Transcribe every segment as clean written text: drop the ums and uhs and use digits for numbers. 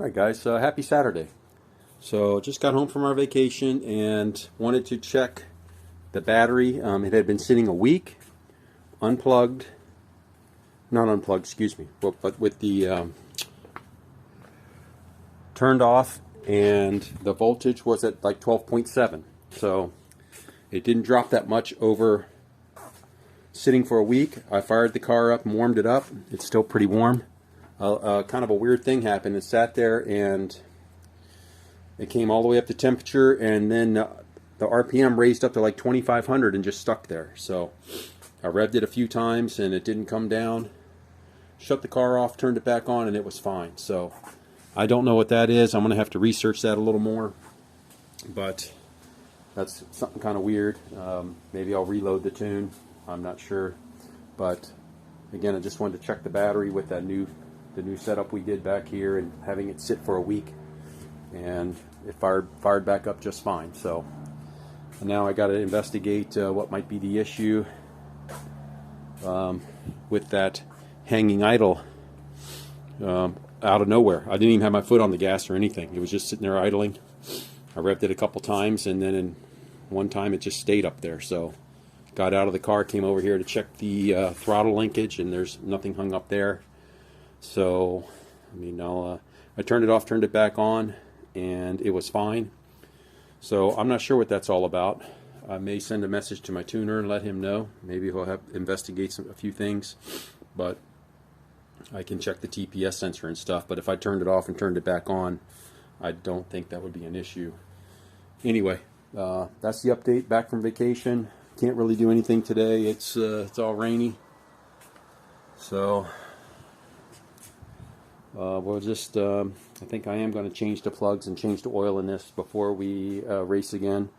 Alright guys, happy Saturday. So just got home from our vacation and wanted to check the battery. It had been sitting a week, unplugged, not unplugged, excuse me, but with the turned off, and the voltage was at like 12.7. So it didn't drop that much over sitting for a week. I fired the car up and warmed it up. It's still pretty warm. Kind of a weird thing happened. It sat there and it came all the way up to temperature, and then the RPM raised up to like 2,500 and just stuck there. So I revved it a few times and it didn't come down. Shut the car off, turned it back on, and it was fine. So I don't know what that is. I'm going to have to research that a little more. But that's something kind of weird. Maybe I'll reload the tune. I'm not sure. But again, I just wanted to check the battery with the new setup we did back here and having it sit for a week. And it fired back up just fine. So now I got to investigate what might be the issue with that hanging idle out of nowhere. I didn't even have my foot on the gas or anything. It was just sitting there idling. I revved it a couple times, and then in one time it just stayed up there. So got out of the car, came over here to check the throttle linkage, and there's nothing hung up there. So I mean, I turned it off, turned it back on, and it was fine. So I'm not sure what that's all about. I may send a message to my tuner and let him know. Maybe he'll have investigate a few things, but I can check the TPS sensor and stuff. But if I turned it off and turned it back on, I don't think that would be an issue. Anyway, that's the update. Back from vacation. Can't really do anything today. It's all rainy. So we'll just, I think I am going to change the plugs and change the oil in this before we race again.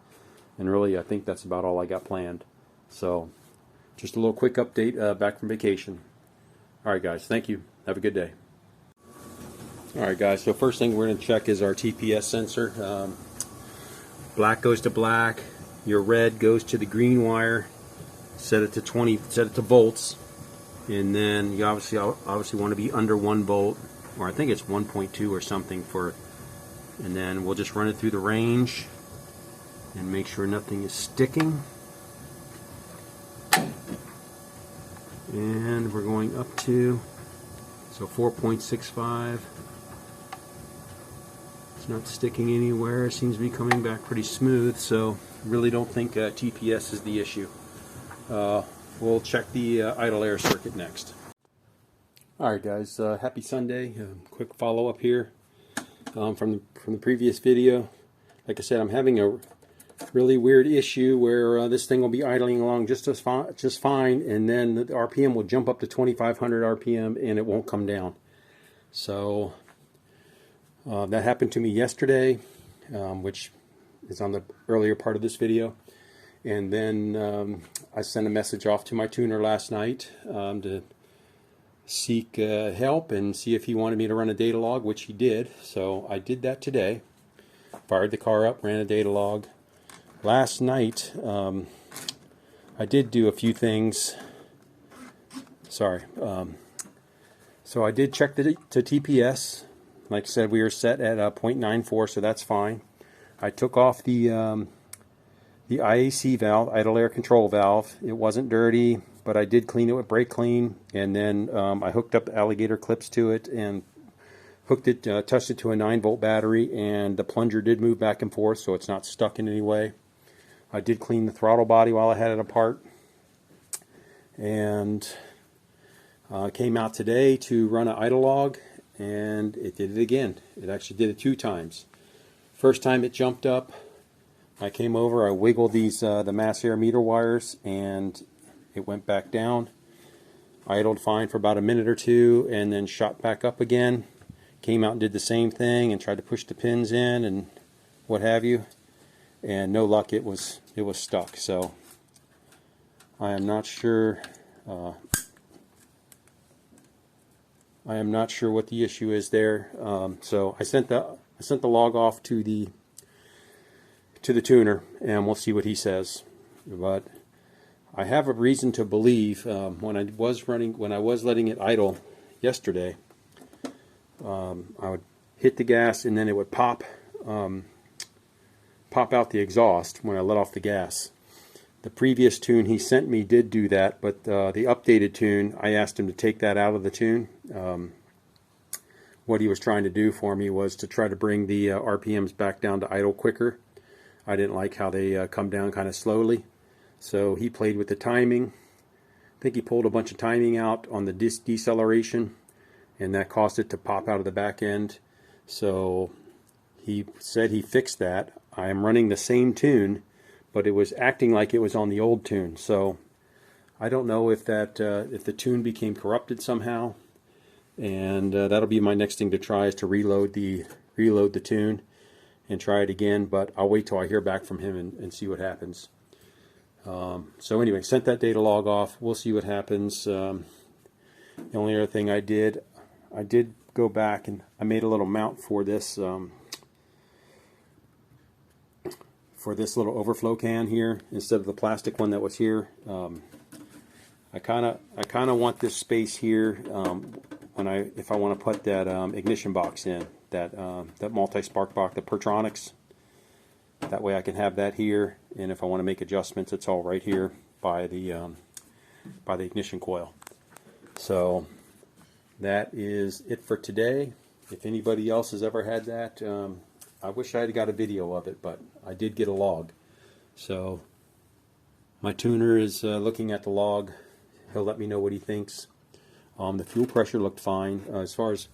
And really, I think that's about all I got planned. So just a little quick update back from vacation. Alright guys, thank you. Have a good day. Alright guys, so first thing we're going to check is our TPS sensor. Black goes to black. Your red goes to the green wire. Set it to 20, set it to volts. And then you obviously want to be under 1 volt. Or I think it's 1.2 or something for, and then we'll just run it through the range and make sure nothing is sticking. And we're going up to, so 4.65. It's not sticking anywhere. It seems to be coming back pretty smooth, so really don't think TPS is the issue. We'll check the idle air circuit next. Alright guys, happy Sunday. Quick follow-up here from the previous video. Like I said, I'm having a really weird issue where this thing will be idling along just fine, and then the RPM will jump up to 2,500 RPM and it won't come down. So that happened to me yesterday, which is on the earlier part of this video. And then I sent a message off to my tuner last night to seek help and see if he wanted me to run a data log, which he did. So I did that today. Fired the car up, ran a data log. Last night I did do a few things. Sorry. So I did check the TPS. Like I said, we were set at 0.94, so that's fine. I took off the IAC valve, idle air control valve. It wasn't dirty, but I did clean it with brake clean, and then I hooked up alligator clips to it and hooked it, touched it to a 9-volt battery, and the plunger did move back and forth, so it's not stuck in any way. I did clean the throttle body while I had it apart, and came out today to run an idle log, and it did it again. It actually did it 2 times. First time it jumped up, I came over, I wiggled these the mass air meter wires, and it went back down. Idled fine for about a minute or two, and then shot back up again. Came out and did the same thing and tried to push the pins in and what have you, and no luck. It was stuck. So I am not sure. I am not sure what the issue is there. So I sent the log off to the tuner, and we'll see what he says. But I have a reason to believe when I was letting it idle yesterday, I hit the gas, and then it would pop out the exhaust when I let off the gas. The previous tune he sent me did do that, but the updated tune, I asked him to take that out of the tune. What he was trying to do for me was to try to bring the RPMs back down to idle quicker. I didn't like how they come down kind of slowly. So he played with the timing. I think he pulled a bunch of timing out on the deceleration, and that caused it to pop out of the back end. So he said he fixed that. I am running the same tune, but it was acting like it was on the old tune. So I don't know if that if the tune became corrupted somehow. And that'll be my next thing to try, is to reload the tune and try it again. But I'll wait till I hear back from him and see what happens. So anyway, sent that data log off. We'll see what happens. The only other thing I did go back and I made a little mount for this little overflow can here instead of the plastic one that was here. I kind of want this space here if I want to put that ignition box in, that multi-spark box, the Pertronics. That way I can have that here, and if I want to make adjustments, it's all right here by the ignition coil. So that is it for today. If anybody else has ever had that, I wish I had got a video of it, but I did get a log. So my tuner is looking at the log. He'll let me know what he thinks. The fuel pressure looked fine as far as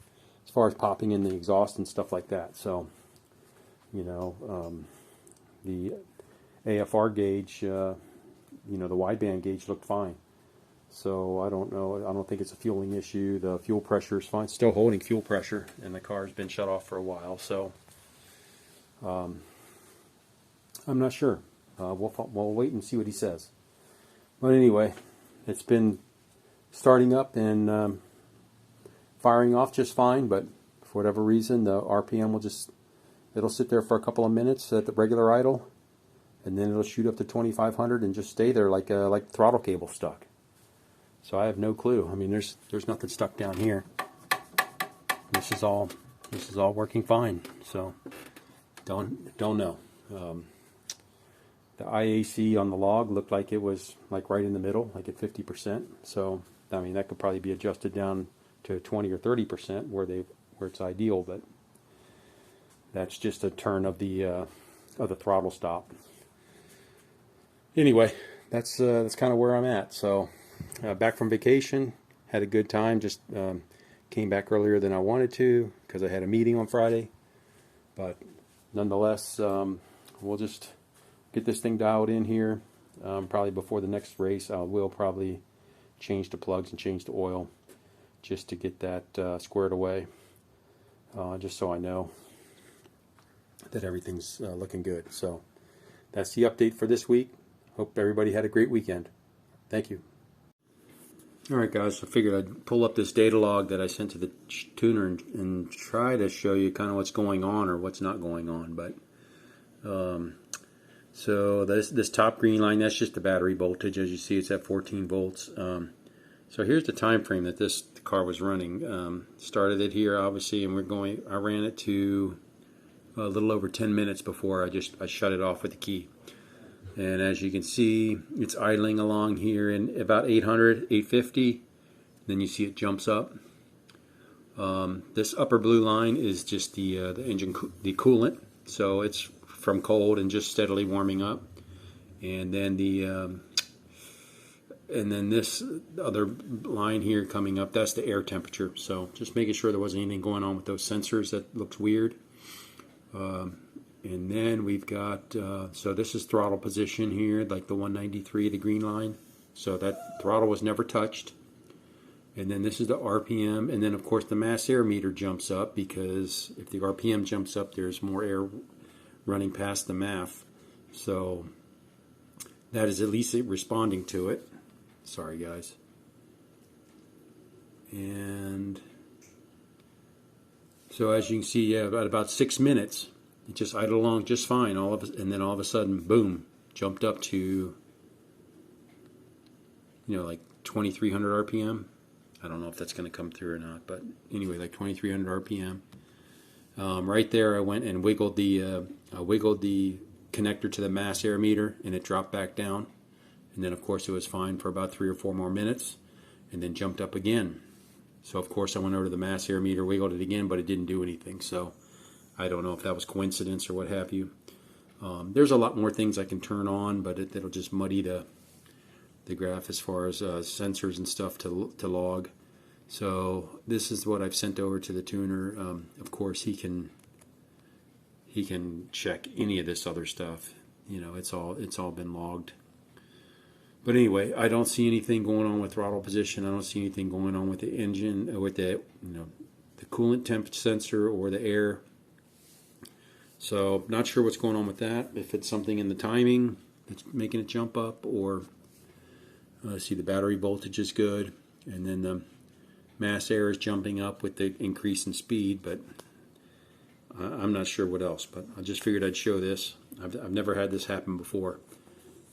popping in the exhaust and stuff like that. So, you know, the AFR gauge, you know, the wideband gauge looked fine. So I don't know. I don't think it's a fueling issue. The fuel pressure is fine. Still holding fuel pressure, and the car's been shut off for a while. So I'm not sure. We'll wait and see what he says. But anyway, it's been starting up and firing off just fine, but for whatever reason the RPM it'll sit there for a couple of minutes at the regular idle, and then it'll shoot up to 2,500 and just stay there like throttle cable stuck. So I have no clue. I mean, there's nothing stuck down here. This is all working fine. So don't know. The IAC on the log looked like it was like right in the middle, like at 50%. So I mean, that could probably be adjusted down to 20 or 30% where it's ideal, but that's just a turn of the throttle stop. Anyway, that's kind of where I'm at. So back from vacation, had a good time. Just came back earlier than I wanted to because I had a meeting on Friday, but nonetheless, we'll just get this thing dialed in here. Probably before the next race, I will probably change the plugs and change the oil just to get that squared away, just so I know that everything's looking good. So that's the update for this week. Hope everybody had a great weekend. Thank you. Alright guys, I figured I'd pull up this data log that I sent to the tuner and try to show you kind of what's going on or what's not going on. But so this top green line, that's just the battery voltage. As you see, it's at 14 volts. So here's the time frame that this car was running. Started it here, obviously, and I ran it to a little over 10 minutes before I shut it off with the key. And as you can see, it's idling along here in about 800, 850. Then you see it jumps up. This upper blue line is just the engine, the coolant. So it's from cold and just steadily warming up. And then this other line here coming up, that's the air temperature. So just making sure there wasn't anything going on with those sensors that looks weird. And then we've got, so this is throttle position here, like the 193, the green line. So that throttle was never touched. And then this is the RPM. And then, of course, the mass air meter jumps up because if the RPM jumps up, there's more air running past the MAF. So that is at least responding to it. Sorry, guys. And so as you can see, yeah, about 6 minutes. It just idled along just fine, and then all of a sudden, boom, jumped up to, you know, like 2,300 RPM. I don't know if that's going to come through or not, but anyway, like 2,300 RPM. Right there I went and wiggled the connector to the mass air meter, and it dropped back down. And then of course it was fine for about 3 or 4 more minutes, and then jumped up again. So of course I went over to the mass air meter, wiggled it again, but it didn't do anything. So I don't know if that was coincidence or what have you. There's a lot more things I can turn on, but it'll just muddy the graph as far as sensors and stuff to log. So this is what I've sent over to the tuner. Of course he can check any of this other stuff. You know, it's all been logged. But anyway, I don't see anything going on with throttle position. I don't see anything going on with the engine, with the the coolant temp sensor or the air. So not sure what's going on with that. If it's something in the timing that's making it jump up, or see the battery voltage is good, and then the mass air is jumping up with the increase in speed, but I'm not sure what else. But I just figured I'd show this. I've never had this happen before.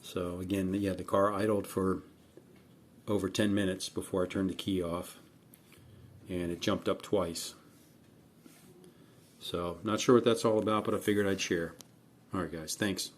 So again, yeah, the car idled for over 10 minutes before I turned the key off, and it jumped up twice. So not sure what that's all about, but I figured I'd share. Alright guys, thanks.